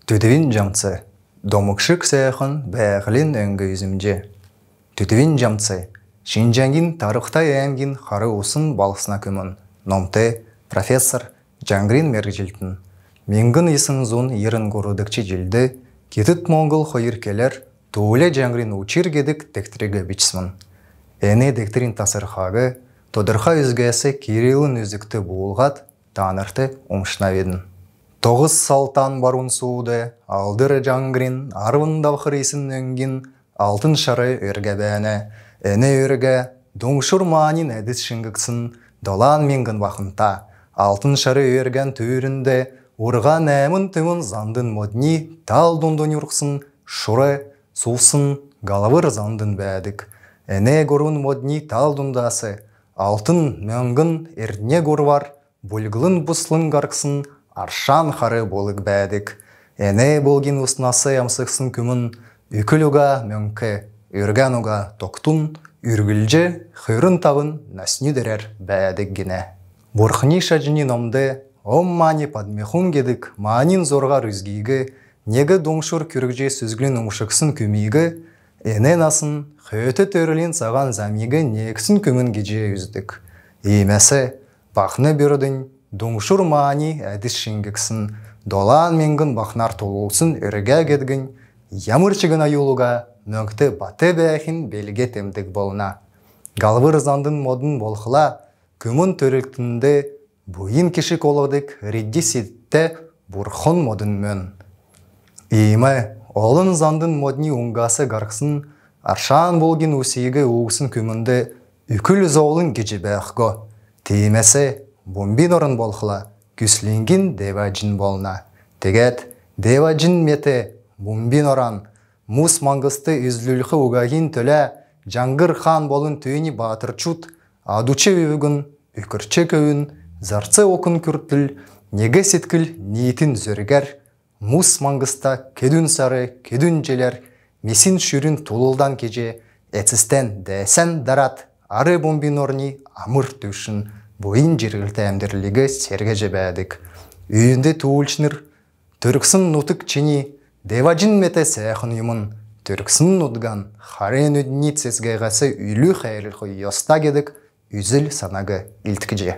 Түтівін жамцы, домықшық саяқын бәғілін өңгі үзімже. Түтівін жамцы, Шинжангин тарықтай әмгін қары ұсын балысына көмін. Номты профессор Жаңгрин мәргіжілтін. Менгін исін зұн ерін көрудікчі жылды, кетіт моңғыл қойыркелер туылы Жаңгрин учиргедік тектірігі бічсімін. Әне дектрин тасырқағы, тодырға үзгәсі Кириллын үзікті буылғат, танырты омшына ведін. 9 салтан барун сууды, алдыры Жаңгрин, арвындав хрейсін өңгін, алтын шары өрге бәні, әне өрге, доңшыр манин әдіс шыңгіксін, долан менгін вақынта, алтын шары өрген түрінде, ұрға нәмін түмін зандын модни, тал дондон үрксін, шұры, сусын, галавыр зандын бәдік. Әне көрін модни тал дондасы, алтын мәңгін әрне көрвар, бұлғылын бұслын қарқсын, аршан қары болық бәдік. Әне болген ұснасы ямсықсын күмін, үкіл ұға мөңкі, үрген ұға тоқтун, үргілже қырын тағын нәсіне дәрер бәдік гене. Бұрқыни шажыни номды, ом мани падмехун кедік, манин зорға рүзгейгі, негі доңшыр күрікже сүзгілін ұмшықсын күмейгі, әне насын, қөті төрілін саған замигі нексін күмін кеже үздік. Емесі, бақны бердің, доңшыр мани әдіс шеңгіксін, долан менгін бақнар толуылсын үрге кедгін, ямырчығын айылуға мөңкті баты бәхін белге темдік болына. Галвыр зандын модын болқыла, күмін төріктінді бұйын кешік олығдық редді сетті бұрхон модын мөн. Иймі, олын зандын модни ұңғасы ғарқсын, аршан болген өсейгі оғысын күмінді үкіл зоғылын кечі бәқғы. Теймесі, бомбин орын болқыла, күсленген деваджин болна. Тегет, деваджин меті, бомбин оран, мұс маңғысты үзліліқі ұғағын төлі, Жаңгыр хан болын түйіні батыр чут, адучы өйгін, үкірче көйін, зарцы окын күрттіл, неге сеткіл ниетін зөргер, мұс маңғыста кедүн сары, кедүн желер, месін шүрін тулылдан кеже, әтсістен дәсен дарат, ары бомбин орны амыр түшін, бойын жергілті әмдірлігі серге жебәдік. Үйінде туылшыныр, түрксін нұтық чені, деваджин мете сәйқын юмын, түрксін нұтған, харен өдінет сесгайғасы үйлі қайрылқы яста кедік, үзіл санағы илтікіже.